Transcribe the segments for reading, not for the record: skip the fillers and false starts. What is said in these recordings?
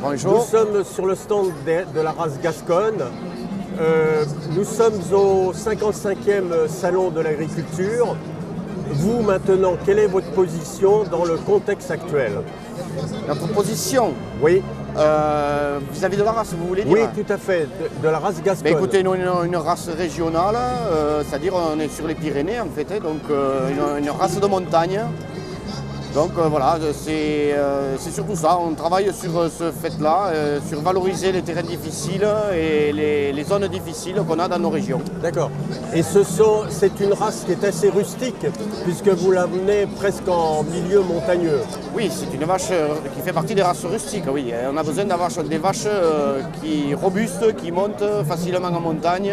Bonjour. Nous sommes sur le stand de la race Gasconne. Nous sommes au 55e Salon de l'agriculture. Vous, maintenant, quelle est votre position dans le contexte actuel? Notre position Oui, vis-à-vis de la race, vous voulez dire? oui, tout à fait, de la race Gasconne. Ben, écoutez, une race régionale, c'est-à-dire on est sur les Pyrénées en fait, donc une race de montagne. Donc voilà, c'est surtout ça, on travaille sur ce fait-là, sur valoriser les terrains difficiles et les zones difficiles qu'on a dans nos régions. D'accord. Et c'est une race qui est assez rustique, puisque vous l'amenez presque en milieu montagneux. Oui, c'est une vache qui fait partie des races rustiques, oui. On a besoin d'avoir des vaches qui robustes, qui montent facilement en montagne,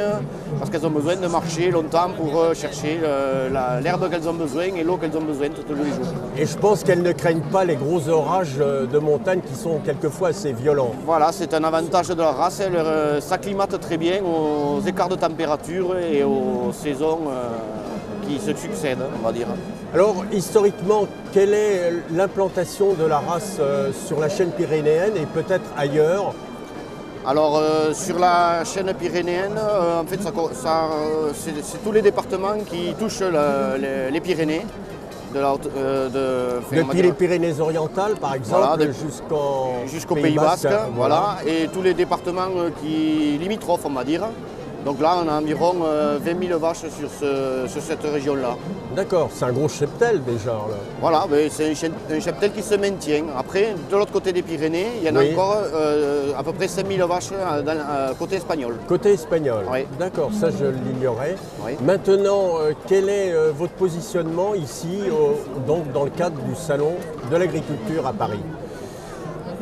parce qu'elles ont besoin de marcher longtemps pour chercher l'herbe qu'elles ont besoin et l'eau qu'elles ont besoin tous les jours. Et je pense qu'elles ne craignent pas les gros orages de montagne qui sont quelquefois assez violents. Voilà, c'est un avantage de la race, elle s'acclimate très bien aux écarts de température et aux saisons qui se succèdent, on va dire. Alors, historiquement, quelle est l'implantation de la race sur la chaîne pyrénéenne et peut-être ailleurs? Alors sur la chaîne pyrénéenne, en fait, c'est tous les départements qui touchent les Pyrénées. Depuis les Pyrénées-Orientales, par exemple, Voilà, jusqu'au Pays Basque, voilà. et tous les départements qui limitrophes, on va dire. Donc là, on a environ 20 000 vaches sur cette région-là. D'accord, c'est un gros cheptel déjà. Là. Voilà, c'est un cheptel qui se maintient. Après, de l'autre côté des Pyrénées, il y en a encore à peu près 5 000 vaches côté espagnol. Côté espagnol, oui. D'accord, ça je l'ignorais. Oui. Maintenant, quel est votre positionnement ici, donc dans le cadre du Salon de l'agriculture à Paris?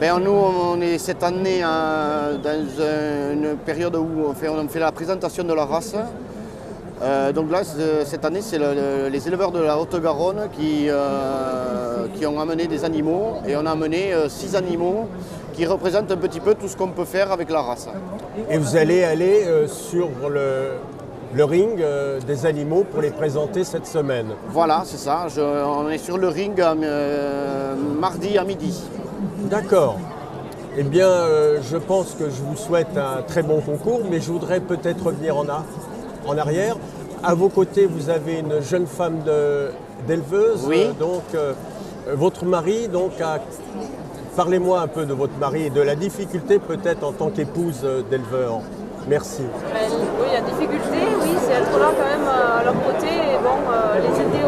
Ben, nous, on est cette année dans une période où on fait la présentation de la race. Donc là, cette année, c'est les éleveurs de la Haute-Garonne qui ont amené des animaux. Et on a amené 6 animaux qui représentent un petit peu tout ce qu'on peut faire avec la race. Et vous allez aller sur le ring des animaux pour les présenter cette semaine? Voilà, c'est ça. On est sur le ring mardi à midi. D'accord. Eh bien, je pense que je vous souhaite un très bon concours, mais je voudrais peut-être revenir en arrière. À vos côtés, vous avez une jeune femme d'éleveuse. Oui. Votre mari, parlez-moi un peu de votre mari et de la difficulté peut-être en tant qu'épouse d'éleveur. Merci. Oui, la difficulté, oui, c'est être là quand même à leur côté et les aider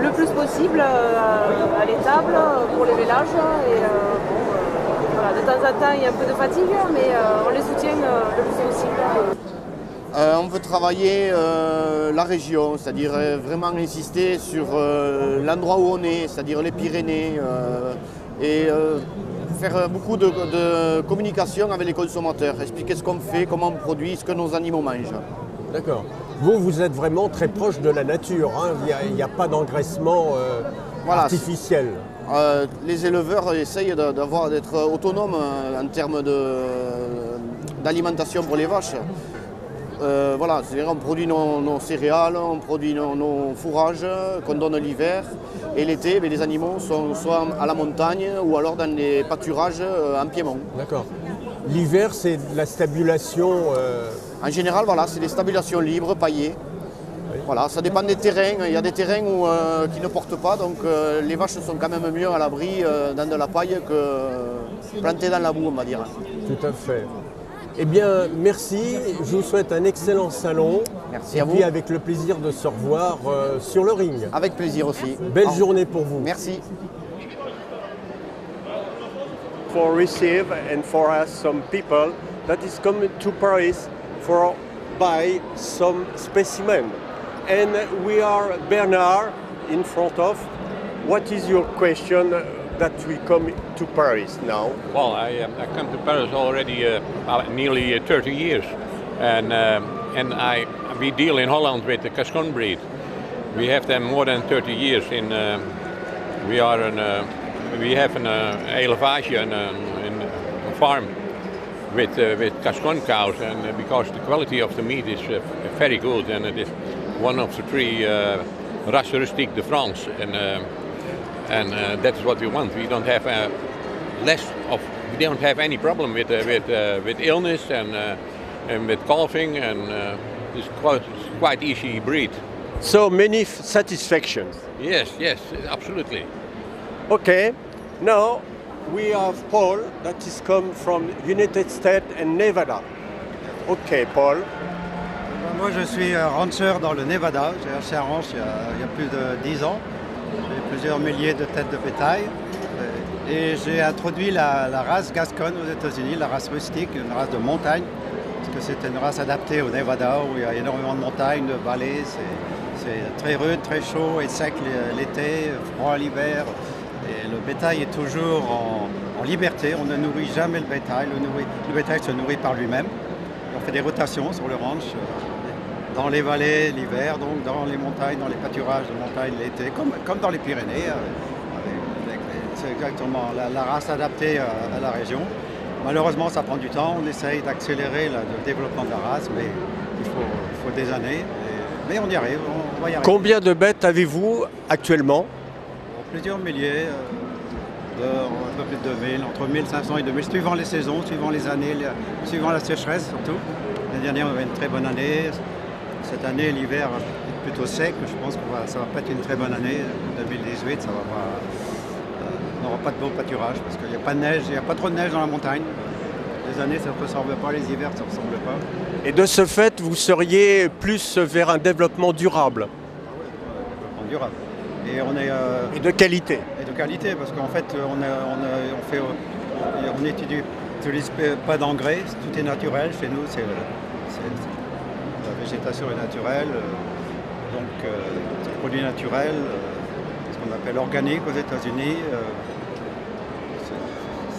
le plus possible à l'étable pour les vélages. Et voilà, de temps en temps, il y a un peu de fatigue, mais on les soutient le plus possible. On veut travailler la région, c'est-à-dire vraiment insister sur l'endroit où on est, c'est-à-dire les Pyrénées, et faire beaucoup de communication avec les consommateurs, expliquer ce qu'on fait, comment on produit, ce que nos animaux mangent. D'accord. Vous êtes vraiment très proche de la nature, hein. Il n'y a pas d'engraissement artificiel. Les éleveurs essayent d'être autonomes en termes d'alimentation pour les vaches. Voilà, c'est-à-dire on produit nos céréales, on produit nos fourrages qu'on donne l'hiver. Et l'été, les animaux sont soit à la montagne ou alors dans les pâturages en Piémont. D'accord. L'hiver, c'est de la stabulation. En général, voilà, c'est des stabulations libres, paillées. Oui. Voilà, ça dépend des terrains. Il y a des terrains qui ne portent pas, donc les vaches sont quand même mieux à l'abri dans de la paille que plantées dans la boue, on va dire. Tout à fait. Eh bien, merci. Je vous souhaite un excellent salon. Merci à vous. Et puis avec le plaisir de se revoir sur le ring. Avec plaisir aussi. Belle journée pour vous. Merci. For receive and for us some people that is coming to Paris for buy some specimen. And we are Bernard in front of. What is your question that we come to Paris now? Well, I come to Paris already nearly 30 years, and we deal in Holland with the Gascon breed. We have them more than 30 years. We have an élevage and a farm with Gascon cows, and because the quality of the meat is very good, and it is one of the 3 races rustique de France, and that's what we want. We don't have don't have any problem with illness and with coughing, and it's quite easy breed. So many satisfactions. Yes, yes, absolutely. Okay, now we have Paul that is come from United States and Nevada. Okay, Paul. Moi, je suis rancher dans le Nevada. J'ai acheté un ranch il y a plus de 10 ans. J'ai plusieurs milliers de têtes de bétail. Et j'ai introduit la race Gascon aux États-Unis, la race rustique, une race de montagne. Parce que c'est une race adaptée au Nevada où il y a énormément de montagnes, de vallées. C'est très rude, très chaud et sec l'été, froid l'hiver. Et le bétail est toujours en liberté. On ne nourrit jamais le bétail. Le bétail se nourrit par lui-même. On fait des rotations sur le ranch. Dans les vallées l'hiver, donc dans les montagnes, dans les pâturages de montagne l'été, comme dans les Pyrénées. C'est exactement la race adaptée à la région. Malheureusement, ça prend du temps. On essaye d'accélérer le développement de la race, mais il faut des années. Mais on y arrive, on va y arriver. Combien de bêtes avez-vous actuellement? Plusieurs milliers, un peu plus de 2000, entre 1500 et 2000, suivant les saisons, suivant les années, suivant la sécheresse surtout. L'année dernière, on avait une très bonne année. Cette année, l'hiver est plutôt sec. Je pense que ça va pas être une très bonne année. 2018, ça va pas, on n'aura pas de beau pâturage parce qu'il n'y a pas de neige, il n'y a pas trop de neige dans la montagne. Les années, ça ne ressemble pas, les hivers, ça ne ressemble pas. Et de ce fait, vous seriez plus vers un développement durable? Développement durable. Et on est... Et de qualité? Et de qualité, parce qu'en fait, on n'utilise pas d'engrais, tout est naturel. Chez nous, la végétation est naturelle, donc des produits naturels, ce qu'on appelle organique aux États-Unis.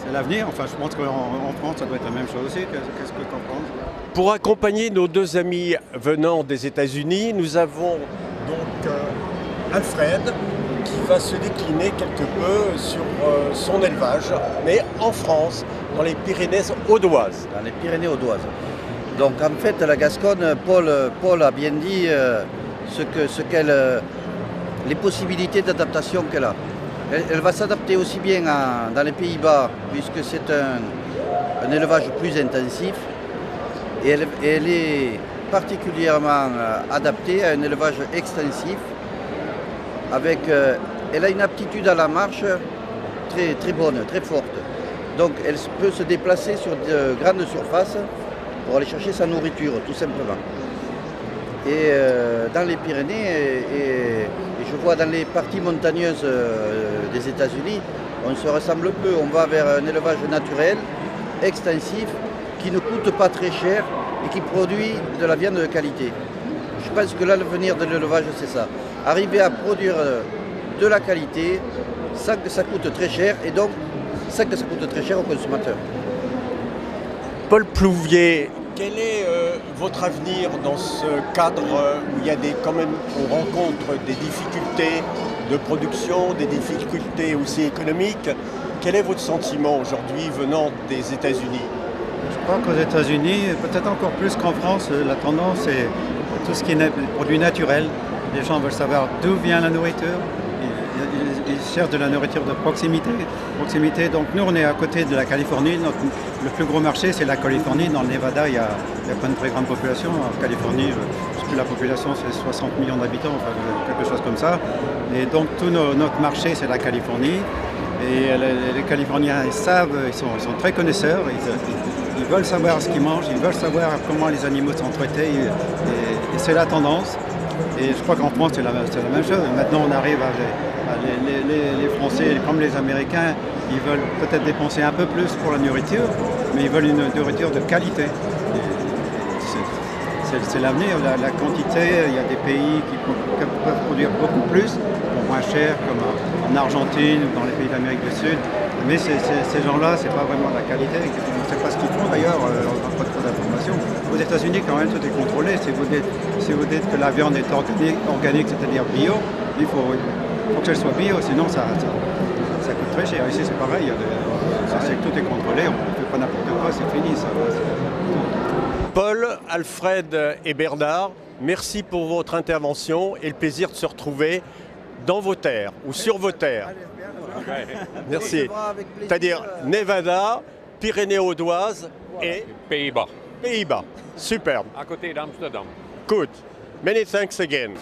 C'est l'avenir. Enfin, je pense qu'en France, ça doit être la même chose aussi. Qu'est-ce que tu en penses? Pour accompagner nos deux amis venant des États-Unis, nous avons donc Alfred qui va se décliner quelque peu sur son élevage, mais en France, dans les Pyrénées audoises. Dans les Pyrénées audoises. Donc en fait, la Gasconne, Paul a bien dit les possibilités d'adaptation qu'elle a. Elle va s'adapter aussi bien dans les Pays-Bas, puisque c'est un élevage plus intensif, et elle est particulièrement adaptée à un élevage extensif. Elle a une aptitude à la marche très, très bonne, très forte. Donc elle peut se déplacer sur de grandes surfaces pour aller chercher sa nourriture, tout simplement. Et dans les Pyrénées, et je vois dans les parties montagneuses des États-Unis, on se ressemble peu. On va vers un élevage naturel, extensif, qui ne coûte pas très cher et qui produit de la viande de qualité. Je pense que là, l'avenir de l'élevage, c'est ça. Arriver à produire de la qualité sans que ça coûte très cher, et donc sans que ça coûte très cher aux consommateurs. Paul Plouvier, quel est votre avenir dans ce cadre où il y a on rencontre des difficultés de production, des difficultés aussi économiques? Quel est votre sentiment aujourd'hui venant des États-Unis? Je crois qu'aux États-Unis, peut-être encore plus qu'en France, la tendance est tout ce qui est produit naturel. Les gens veulent savoir d'où vient la nourriture. Ils cherchent de la nourriture de proximité. Donc nous, on est à côté de la Californie. Le plus gros marché, c'est la Californie. Dans le Nevada, il n'y a pas une très grande population. En Californie, je sais plus, la population, c'est 60 millions d'habitants, enfin, quelque chose comme ça. Et donc tout notre marché, c'est la Californie. Et les Californiens, ils savent, ils sont très connaisseurs. Ils veulent savoir ce qu'ils mangent, ils veulent savoir comment les animaux sont traités. Et c'est la tendance. Et je crois qu'en France, c'est la même chose. Maintenant, on arrive les Français, comme les Américains, ils veulent peut-être dépenser un peu plus pour la nourriture, mais ils veulent une nourriture de qualité. C'est l'avenir, la quantité. Il y a des pays qui peuvent produire beaucoup plus, pour moins cher, comme en Argentine ou dans les pays d'Amérique du Sud. Mais ces gens-là, c'est pas vraiment la qualité. On ne sait pas ce qu'ils font d'ailleurs, on n'a pas trop d'informations. Aux États-Unis, quand même, tout est contrôlé. Si vous dites que la viande est organique, c'est-à-dire bio, il faut qu'elle soit bio, sinon ça coûte très cher. Ici, c'est pareil. Tout est contrôlé, on ne fait pas n'importe quoi, c'est fini. Paul, Alfred et Bernard, merci pour votre intervention et le plaisir de se retrouver dans vos terres ou sur vos terres. Merci. C'est-à-dire Nevada Pyrénées audoises et Pays-Bas, Pays-Bas. Superbe. à côté d'Amsterdam. Good. Many thanks again.